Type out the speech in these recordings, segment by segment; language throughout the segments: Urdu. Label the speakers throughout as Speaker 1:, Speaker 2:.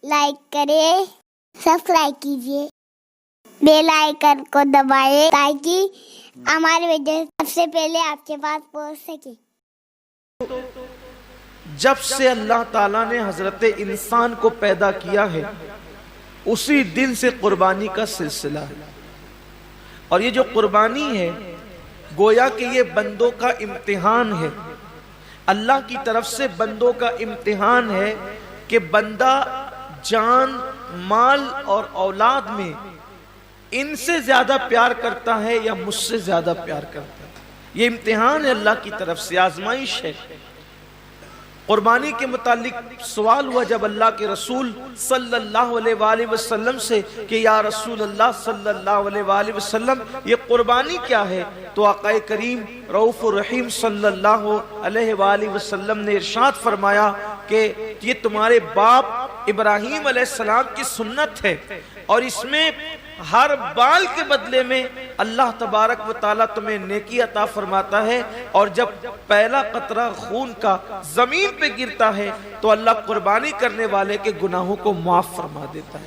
Speaker 1: لائک کریں، سبسکرائب کیجیے، بیل آئیکن کو دبائیں تاکہ ہماری ویڈیو سب سے پہلے آپ کے پاس پہنچ سکے۔
Speaker 2: جب سے اللہ تعالیٰ نے حضرت انسان کو پیدا کیا ہے اسی دن سے قربانی کا سلسلہ ہے، اور یہ جو قربانی ہے گویا کہ یہ بندوں کا امتحان ہے، اللہ کی طرف سے بندوں کا امتحان ہے کہ بندہ جان، مال اور اولاد میں ان سے زیادہ پیار کرتا ہے یا مجھ سے زیادہ پیار کرتا ہے۔ یہ امتحان ہے اللہ کی طرف سے، آزمائش ہے۔ قربانی کے متعلق سوال ہوا جب اللہ کے رسول صلی اللہ علیہ وآلہ وسلم سے کہ یا رسول اللہ صلی اللہ علیہ وآلہ وسلم یہ قربانی کیا ہے؟ تو آقا کریم رؤوف الرحیم صلی اللہ علیہ وآلہ وسلم نے ارشاد فرمایا کہ یہ تمہارے باپ ابراہیم علیہ السلام کی سنت ہے، اور اس میں ہر بال کے بدلے میں اللہ تبارک و تعالیٰ تمہیں نیکی عطا فرماتا ہے، اور جب پہلا قطرہ خون کا زمین پہ گرتا ہے تو اللہ قربانی کرنے والے کے گناہوں کو معاف فرما دیتا ہے۔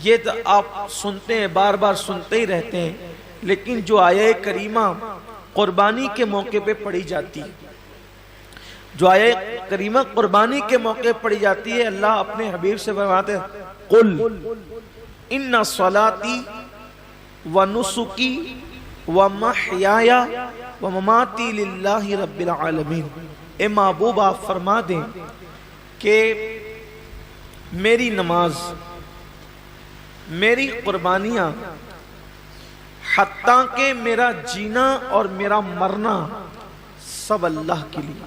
Speaker 2: یہ تو آپ سنتے ہیں، بار بار سنتے ہی رہتے ہیں، لیکن جو آیہ کریمہ قربانی کے موقع پہ پڑھی جاتی ہے، جو آیہ کریمہ قربانی کے موقع پڑھی جاتی ہے، اللہ اپنے حبیب سے فرماتے ہیں قل ان صلاتی ونسکی ومحیای ومماتی للہ رب العالمین۔ اے محبوب آپ فرما دیں کہ میری نماز، میری قربانیاں، حتیٰ کہ میرا جینا اور میرا مرنا سب اللہ کے لیے۔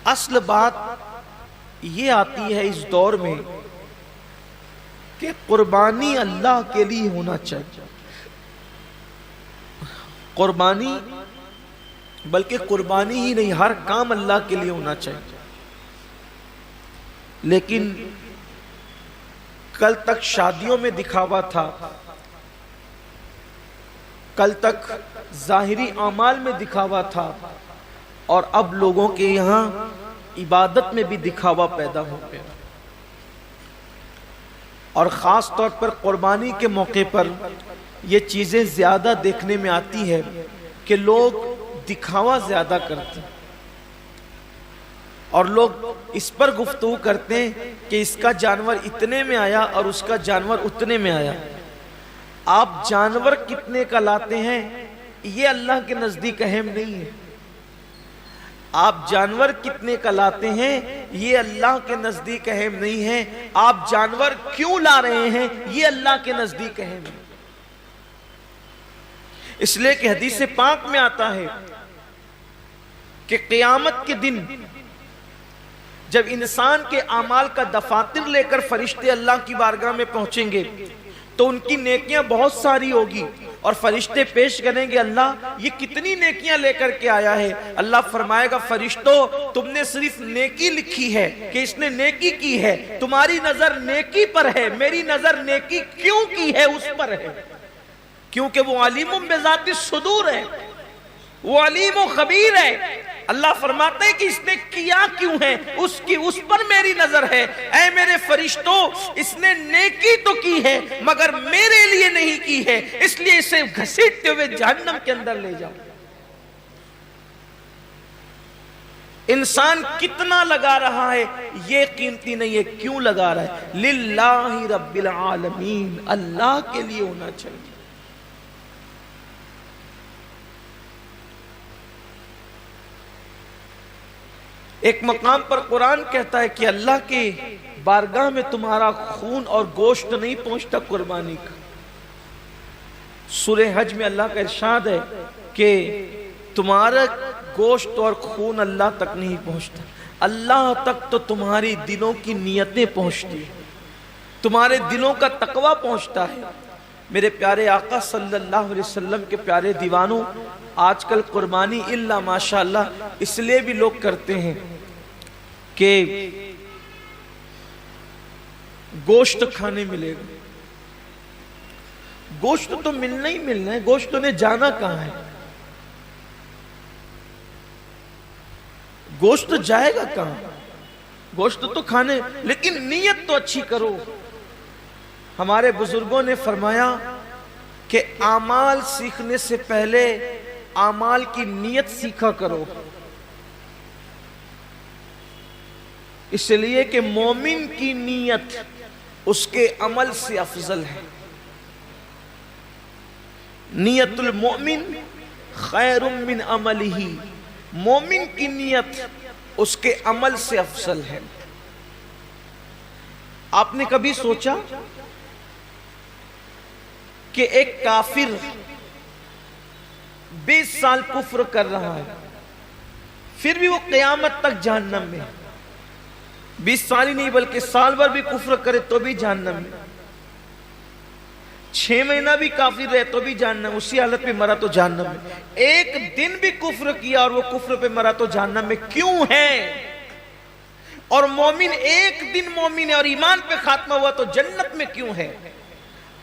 Speaker 2: اصل بات یہ آتی ہے اس دور میں کہ قربانی اللہ کے لیے ہونا چاہیے، قربانی بلکہ قربانی ہی نہیں، ہر کام اللہ کے لیے ہونا چاہیے۔ لیکن کل تک شادیوں میں دکھاوا تھا، کل تک ظاہری اعمال میں دکھاوا تھا، اور اب لوگوں کے یہاں عبادت میں بھی دکھاوا پیدا ہو گیا، اور خاص طور پر قربانی کے موقع پر یہ چیزیں زیادہ دیکھنے میں آتی ہے کہ لوگ دکھاوا زیادہ کرتے ہیں، اور لوگ اس پر گفتگو کرتے ہیں کہ اس کا جانور اتنے میں آیا اور اس کا جانور اتنے میں آیا۔ آپ جانور کتنے کا لاتے ہیں یہ اللہ کے نزدیک اہم نہیں ہے، آپ جانور کتنے کا لاتے ہیں یہ اللہ کے نزدیک اہم نہیں ہے، آپ جانور کیوں لا رہے ہیں یہ اللہ کے نزدیک اہم ہے۔ اس لیے کہ حدیث پاک میں آتا ہے کہ قیامت کے دن جب انسان کے اعمال کا دفاتر لے کر فرشتے اللہ کی بارگاہ میں پہنچیں گے تو ان کی نیکیاں بہت ساری ہوگی، اور فرشتے پیش کریں گے اللہ یہ کتنی نیکیاں لے کر کے آیا ہے؟ اللہ فرمائے گا فرشتوں تم نے صرف نیکی لکھی ہے کہ اس نے نیکی کی ہے، تمہاری نظر نیکی پر ہے، میری نظر نیکی کیوں کی ہے اس پر ہے، کیونکہ وہ علیم بذات الصدور ہے، وہ علیم و خبیر ہے۔ اللہ فرماتے ہیں کہ اس نے کیا کیوں ہے، اس پر میری نظر ہے۔ اے میرے فرشتوں اس نے نیکی تو کی ہے مگر میرے لیے نہیں کی ہے، اس لیے اسے گھسیٹتے ہوئے جہنم کے اندر لے جاؤ۔ انسان کتنا لگا رہا ہے یہ قیمتی نہیں ہے، کیوں لگا رہا ہے؟ للہ رب العالمین، اللہ کے لیے ہونا چاہیے۔ ایک مقام پر قرآن کہتا ہے کہ اللہ کے بارگاہ میں تمہارا خون اور گوشت نہیں پہنچتا قربانی کا۔ سورہ حج میں اللہ کا ارشاد ہے کہ تمہارا گوشت اور خون اللہ تک نہیں پہنچتا، اللہ تک تو تمہاری دلوں کی نیتیں پہنچتی ہیں، تمہارے دلوں کا تقوی پہنچتا ہے۔ میرے پیارے آقا صلی اللہ علیہ وسلم کے پیارے دیوانوں، آج کل قربانی اللہ ماشاءاللہ اس لیے بھی لوگ کرتے ہیں کہ گوشت کھانے ملے گا۔ گوشت تو ملنا ہی ملنا ہے، گوشت نے جانا کہاں ہے؟ گوشت جائے گا کہاں؟ گوشت تو کھانے، لیکن نیت تو اچھی کرو۔ ہمارے بزرگوں نے فرمایا کہ اعمال سیکھنے سے پہلے اعمال کی نیت سیکھا کرو، اس لیے کہ مومن کی نیت اس کے عمل سے افضل ہے۔ نیت المؤمن خیر من عملہ، مومن کی نیت اس کے عمل سے افضل ہے۔ آپ نے کبھی سوچا کہ ایک کافر 20 سال کفر کر رہا ہے، پھر بھی وہ قیامت تک جہنم میں، 20 سال ہی نہیں بلکہ سال بھر بھی کفر کرے تو بھی جہنم میں، 6 مہینہ بھی کافر رہے تو بھی جہنم، اسی حالت پہ مرا تو جہنم میں، ایک دن بھی کفر کیا اور وہ کفر پہ مرا تو جہنم میں کیوں ہے؟ اور مومن ایک دن مومن ہے اور ایمان پہ خاتمہ ہوا تو جنت میں کیوں ہے؟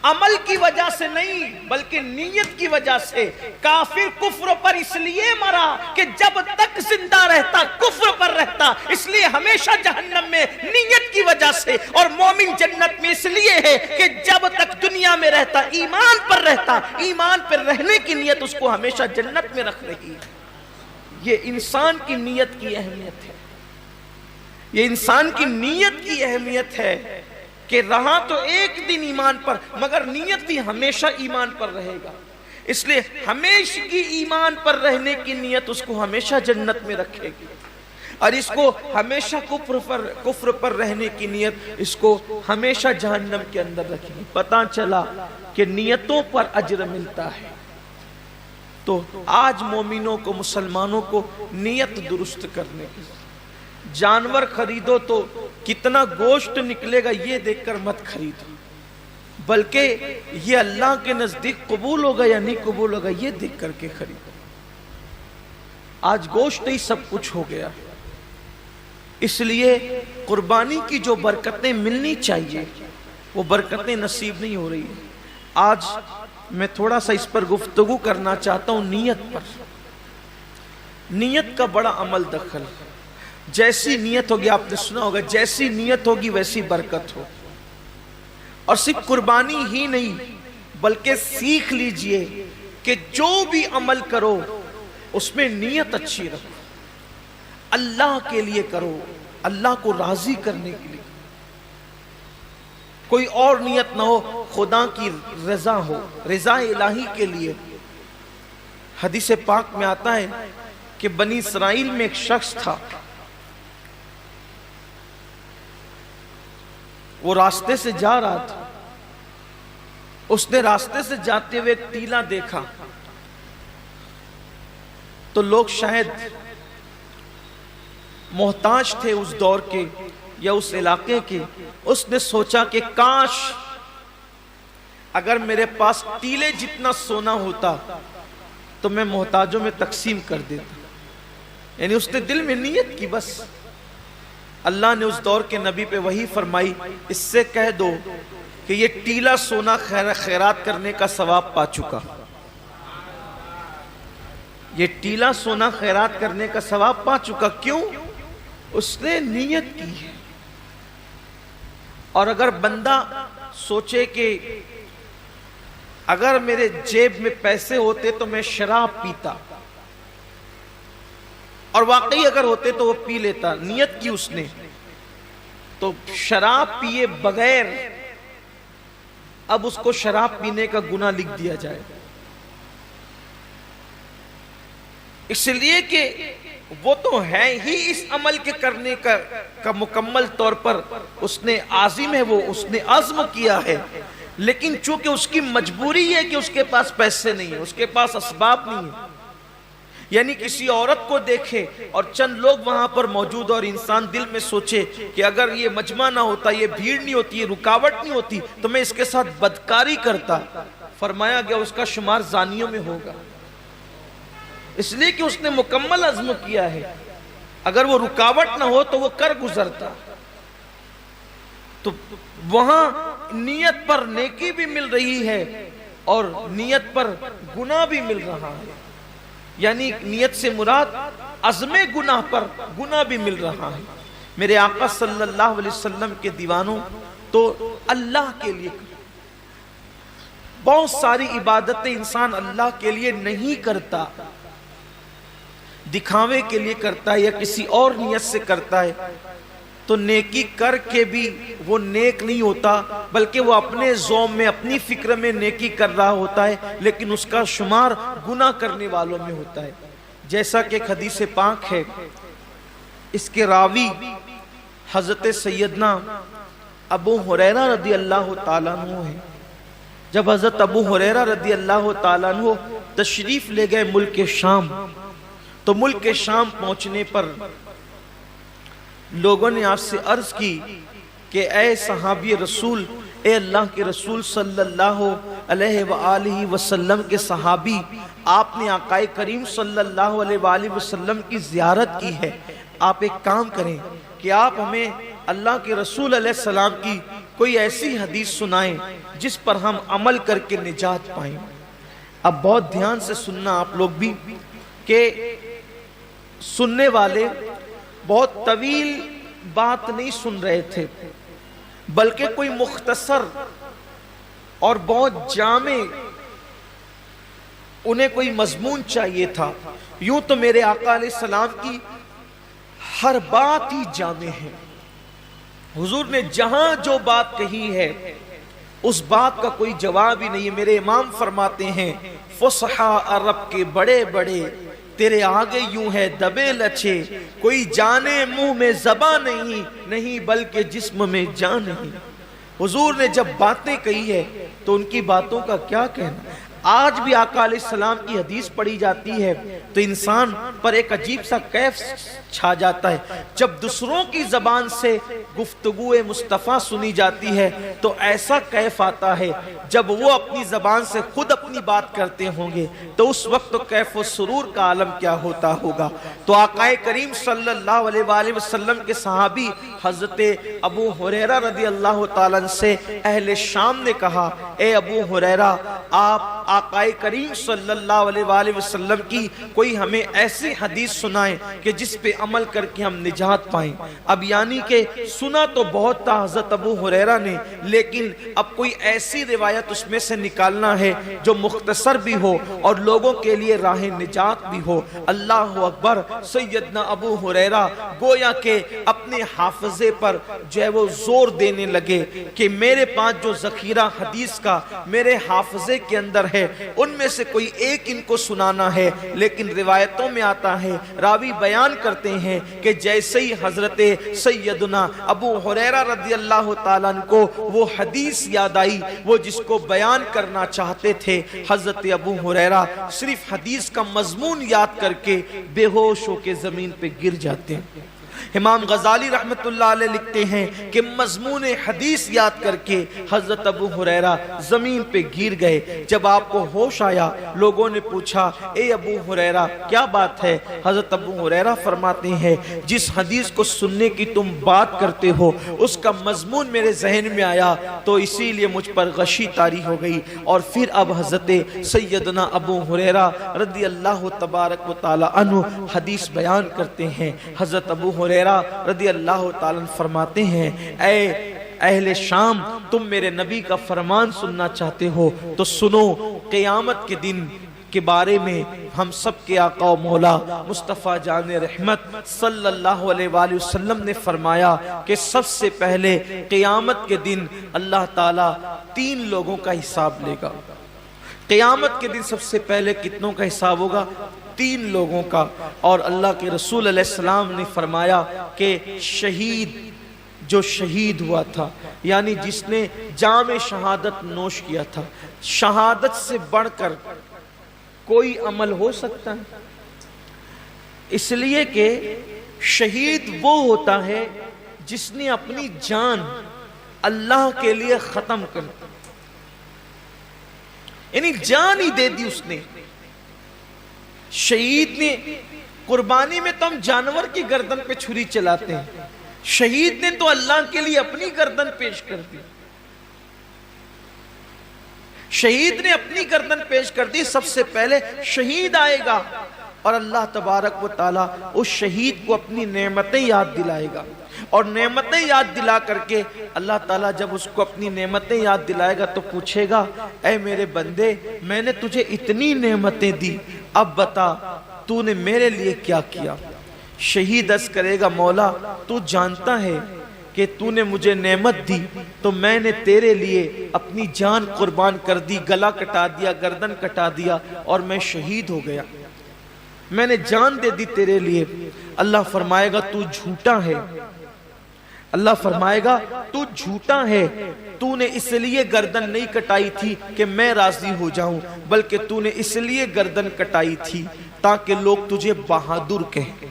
Speaker 2: عمل کی وجہ سے نہیں بلکہ نیت کی وجہ سے۔ کافر کفر پر اس لیے مرا کہ جب تک زندہ رہتا کفر پر رہتا، اس لیے ہمیشہ جہنم میں نیت کی وجہ سے، اور مومن جنت میں اس لیے ہے کہ جب تک دنیا میں رہتا ایمان پر رہتا، ایمان پر رہنے کی نیت اس کو ہمیشہ جنت میں رکھ رہی ہے۔ یہ انسان کی نیت کی اہمیت ہے، یہ انسان کی نیت کی اہمیت ہے کہ رہا تو ایک دن ایمان پر مگر نیت بھی ہمیشہ ایمان پر رہے گا، اس لیے ہمیشہ کی ایمان پر رہنے کی نیت اس کو ہمیشہ جنت میں رکھے گی، اور اس کو ہمیشہ کفر پر رہنے کی نیت اس کو ہمیشہ جہنم کے اندر رکھے گی۔ پتہ چلا کہ نیتوں پر اجر ملتا ہے۔ تو آج مومنوں کو، مسلمانوں کو نیت درست کرنے کی، جانور خریدو تو کتنا گوشت نکلے گا یہ دیکھ کر مت خریدو، بلکہ یہ اللہ کے نزدیک قبول ہوگا یا نہیں قبول ہوگا یہ دیکھ کر کے خریدو۔ آج گوشت ہی سب کچھ ہو گیا، اس لیے قربانی کی جو برکتیں ملنی چاہیے وہ برکتیں نصیب نہیں ہو رہی ہیں۔ آج میں تھوڑا سا اس پر گفتگو کرنا چاہتا ہوں، نیت پر۔ نیت کا بڑا عمل دخل ہے۔ جیسی نیت ہوگی، آپ نے سنا ہوگا، جیسی نیت ہوگی ویسی برکت ہو۔ اور صرف قربانی ہی نہیں بلکہ سیکھ لیجئے کہ جو بھی عمل کرو اس میں نیت اچھی رکھو، اللہ کے لیے کرو، اللہ کو راضی کرنے کے لیے، کوئی اور نیت نہ ہو، خدا کی رضا ہو، رضا الہی کے لیے۔ حدیث پاک میں آتا ہے کہ بنی اسرائیل میں ایک شخص تھا، وہ راستے سے جا رہا تھا، اس نے راستے سے جاتے ہوئے ایک ٹیلا دیکھا، تو لوگ شاید محتاج تھے اس دور کے یا اس علاقے کے، اس نے سوچا کہ کاش اگر میرے پاس ٹیلے جتنا سونا ہوتا تو میں محتاجوں میں تقسیم کر دیتا۔ یعنی اس نے دل میں نیت کی، بس اللہ نے اس دور کے نبی پہ وحی فرمائی، اس سے کہہ دو کہ یہ ٹیلا سونا خیرات کرنے کا ثواب پا چکا، یہ ٹیلا سونا خیرات کرنے کا ثواب پا چکا۔ کیوں؟ اس نے نیت کی ہے۔ اور اگر بندہ سوچے کہ اگر میرے جیب میں پیسے ہوتے تو میں شراب پیتا، اور واقعی اگر ہوتے تو وہ پی لیتا، نیت کی اس نے، تو شراب پیے بغیر اب اس کو شراب پینے کا گناہ لکھ دیا جائے، اس لیے کہ وہ تو ہے ہی اس عمل کے کرنے کا مکمل طور پر اس نے عازم ہے، وہ اس نے عزم کیا ہے، لیکن چونکہ اس کی مجبوری ہے کہ اس کے پاس پیسے نہیں ہیں، اس کے پاس اسباب نہیں ہیں، یعنی کسی عورت کو دیکھے اور چند لوگ وہاں پر موجود اور انسان دل میں سوچے کہ اگر یہ مجمع نہ ہوتا، یہ بھیڑ نہیں ہوتی، یہ رکاوٹ نہیں ہوتی تو میں اس کے ساتھ بدکاری کرتا، فرمایا گیا اس کا شمار زانیوں میں ہوگا، اس لیے کہ اس نے مکمل عزم کیا ہے، اگر وہ رکاوٹ نہ ہو تو وہ کر گزرتا۔ تو وہاں نیت پر نیکی بھی مل رہی ہے اور نیت پر گناہ بھی مل رہا ہے، یعنی نیت سے مراد عزم گناہ پر گناہ بھی مل رہا ہے، میرے آقا صلی اللہ علیہ وسلم کے دیوانوں تو اللہ کے لیے بہت ساری عبادتیں انسان اللہ کے لیے نہیں کرتا، دکھاوے کے لیے کرتا ہے یا کسی اور نیت سے کرتا ہے، تو نیکی کر کے بھی وہ نیک نہیں ہوتا، بلکہ وہ اپنے ذوق میں اپنی فکر میں نیکی کر رہا ہوتا ہے، لیکن اس کا شمار گناہ کرنے والوں میں ہوتا ہے۔ جیسا کہ ایک حدیث پاک ہے، اس کے راوی حضرت سیدنا ابو ہریرہ رضی اللہ تعالیٰ عنہ ہے۔ جب حضرت ابو ہریرہ رضی اللہ تعالیٰ عنہ تشریف لے گئے ملک شام، تو ملک شام پہنچنے پر لوگوں نے آپ سے عرض کی کہ اے صحابی رسول، اے اللہ کے رسول صلی اللہ علیہ وآلہ وسلم کے صحابی، آپ نے آقا کریم صلی اللہ علیہ وآلہ وسلم کی زیارت کی ہے، آپ ایک کام کریں کہ آپ ہمیں اللہ کے رسول علیہ السلام کی کوئی ایسی حدیث سنائیں جس پر ہم عمل کر کے نجات پائیں۔ اب بہت دھیان سے سننا آپ لوگ بھی، کہ سننے والے بہت طویل بات نہیں سن رہے تھے، بلکہ کوئی مختصر اور بہت جامع انہیں کوئی مضمون چاہیے تھا۔ یوں تو میرے آقا علیہ السلام کی ہر بات ہی جامع ہے، حضور نے جہاں جو بات کہی ہے اس بات کا کوئی جواب ہی نہیں ہے۔ میرے امام فرماتے ہیں فصحا عرب کے بڑے بڑے تیرے آگے یوں ہے دبے لچے، کوئی جانے منہ میں زباں نہیں بلکہ جسم میں جان نہیں۔ حضور نے جب باتیں کہی ہے تو ان کی باتوں کا کیا کہنا۔ آج بھی آقا علیہ السلام کی حدیث پڑھی جاتی ہے تو انسان پر ایک عجیب سا کیف چھا جاتا ہے۔ جب دوسروں کی زبان سے گفتگو مصطفیٰ سنی جاتی ہے تو ایسا کیف آتا ہے، جب وہ اپنی زبان سے خود اپنی بات کرتے ہوں گے تو اس وقت کیف و سرور کا عالم کیا ہوتا ہوگا۔ تو آقا کریم صلی اللہ علیہ وآلہ وسلم کے صحابی حضرت ابو ہریرہ رضی اللہ تعالیٰ عنہ سے اہل شام نے کہا، اے ابو ہریرہ، آپ آقا کریم صلی اللہ علیہ وآلہ وسلم کی کوئی ہمیں ایسی حدیث سنائیں کہ جس پہ عمل کر کے ہم نجات پائیں۔ اب یعنی کہ سنا تو بہت تھا حضرت ابو ہریرہ نے، لیکن اب کوئی ایسی روایت اس میں سے نکالنا ہے جو مختصر بھی ہو اور لوگوں کے لیے راہ نجات بھی ہو۔ اللہ اکبر۔ سیدنا ابو ہریرہ گویا کہ اپنے حافظے پر جو ہے وہ زور دینے لگے کہ میرے پاس جو ذخیرہ حدیث کا میرے حافظے کے اندر ہے ان میں سے کوئی ایک ان کو سنانا ہے۔ لیکن روایتوں میں آتا ہے، راوی بیان کرتے ہیں کہ جیسے ہی حضرت سیدنا ابو ہریرہ رضی اللہ تعالیٰ عنہ کو وہ حدیث یاد آئی، وہ جس کو بیان کرنا چاہتے تھے، حضرت ابو ہریرہ صرف حدیث کا مضمون یاد کر کے بے ہوش ہو کے زمین پہ گر جاتے ہیں۔ امام غزالی رحمت اللہ علیہ لکھتے ہیں کہ مضمون حدیث یاد کر کے حضرت ابو ہریرہ زمین پہ گر گئے۔ جب آپ کو ہوش آیا، لوگوں نے پوچھا، اے ابو ہریرہ کیا بات ہے؟ حضرت ابو ہریرہ فرماتے ہیں، جس حدیث کو سننے کی تم بات کرتے ہو اس کا مضمون میرے ذہن میں آیا تو اسی لیے مجھ پر غشی طاری ہو گئی۔ اور پھر اب حضرت سیدنا ابو ہریرہ رضی اللہ تبارک و تعالی عنہ حدیث بیان کرتے ہیں۔ حضرت ابو ہریرہ رضی اللہ تعالیٰ فرماتے ہیں، اے اہل شام، تم میرے نبی کا فرمان سننا چاہتے ہو تو سنو، قیامت کے دن کے بارے میں ہم سب کے آقا و مولا مصطفیٰ جان رحمت صلی اللہ علیہ وآلہ وسلم نے فرمایا کہ سب سے پہلے قیامت کے دن اللہ تعالیٰ 3 لوگوں کا حساب لے گا۔ قیامت کے دن سب سے پہلے کتنوں کا حساب ہوگا؟ 3 لوگوں کا۔ اور اللہ کے رسول علیہ السلام نے فرمایا کہ شہید، جو شہید ہوا تھا، یعنی جس نے جام شہادت نوش کیا تھا، شہادت سے بڑھ کر کوئی عمل ہو سکتا ہے؟ اس لیے کہ شہید وہ ہوتا ہے جس نے اپنی جان اللہ کے لیے ختم کر دی، یعنی جان ہی دے دی اس نے۔ شہید نے، قربانی میں تو ہم جانور کی گردن پہ چھری چلاتے ہیں، شہید نے تو اللہ کے لیے اپنی گردن پیش کر دی۔ شہید نے اپنی گردن پیش کر دی۔ سب سے پہلے شہید آئے گا اور اللہ تبارک و تعالیٰ اس شہید کو اپنی نعمتیں یاد دلائے گا، اور نعمتیں یاد دلا کر کے اللہ تعالیٰ جب اس کو اپنی نعمتیں یاد دلائے گا تو پوچھے گا، اے میرے بندے، میں نے تجھے اتنی نعمتیں دی، اب بتا تو نے میرے لیے کیا کیا؟ شہید عرض کرے گا، مولا تو جانتا ہے کہ تو نے مجھے نعمت دی تو میں نے تیرے لیے اپنی جان قربان کر دی، گلا کٹا دیا، گردن کٹا دیا، اور میں شہید ہو گیا، میں نے جان دے دی تیرے لیے۔ اللہ فرمائے گا تو جھوٹا ہے، اللہ فرمائے گا تو جھوٹا ہے، تو نے اس لیے گردن نہیں کٹائی تھی کہ میں راضی ہو جاؤں، بلکہ تو نے اس لیے گردن کٹائی تھی تاکہ لوگ تجھے بہادر کہیں،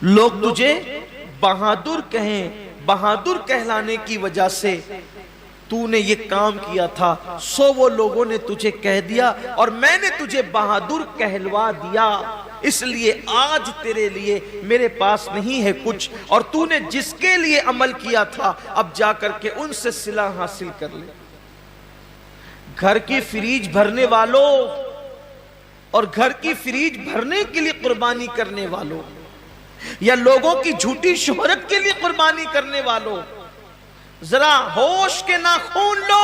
Speaker 2: لوگ تجھے بہادر کہیں، بہادر کہلانے کی وجہ سے تو نے یہ کام کیا تھا، سو وہ لوگوں نے تجھے کہہ دیا اور میں نے تجھے بہادر کہلوا دیا، اس لیے آج تیرے لیے میرے پاس نہیں ہے کچھ، اور تو نے جس کے لیے عمل کیا تھا اب جا کر کے ان سے صلہ حاصل کر لے۔ گھر کی فریج بھرنے والوں اور گھر کی فریج بھرنے کے لیے قربانی کرنے والوں، یا لوگوں کی جھوٹی شہرت کے لیے قربانی کرنے والوں، ذرا ہوش کے ناخون لو۔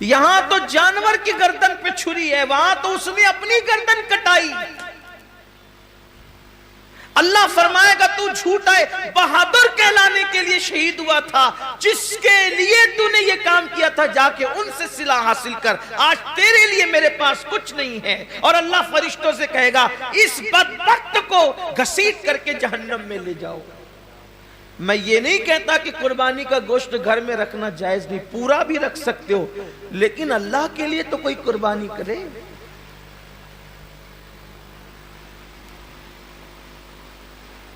Speaker 2: یہاں تو جانور کی گردن پہ چھری ہے، وہاں تو اس نے اپنی گردن کٹائی۔ اللہ فرمائے گا تو جھوٹا ہے، بہادر کہلانے کے لیے شہید ہوا تھا، جس کے لیے تو نے یہ کام کیا تھا جا کے ان سے صلہ حاصل کر، آج تیرے لیے میرے پاس کچھ نہیں ہے۔ اور اللہ فرشتوں سے کہے گا اس بدبخت کو گھسیٹ کر کے جہنم میں لے جاؤ۔ میں یہ نہیں کہتا کہ قربانی کا گوشت گھر میں رکھنا جائز نہیں، پورا بھی رکھ سکتے ہو، لیکن اللہ کے لیے تو کوئی قربانی کرے۔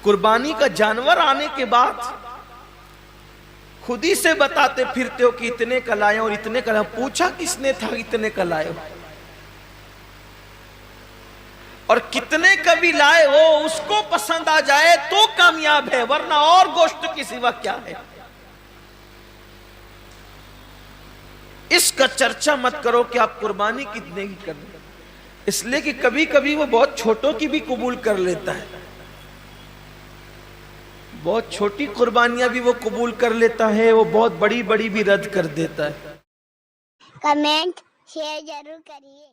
Speaker 2: قربانی کا جانور آنے کے بعد خود ہی سے بتاتے پھرتے ہو کہ اتنے کا لائے اور اتنے کا لائے، پوچھا کس نے تھا اتنے کا لائے ہو؟ اور کتنے کا بھی لائے ہو اس کو پسند آ جائے تو کامیاب ہے، ورنہ اور گوشت کی سوا کیا ہے؟ اس کا چرچا مت کرو کہ آپ قربانی کتنے کی کریں، اس لیے کہ کبھی کبھی وہ بہت چھوٹوں کی بھی قبول کر لیتا ہے، بہت چھوٹی قربانیاں بھی وہ قبول کر لیتا ہے، وہ بہت بڑی بڑی بھی رد کر دیتا ہے۔
Speaker 1: کمنٹ شیئر ضرور کریے۔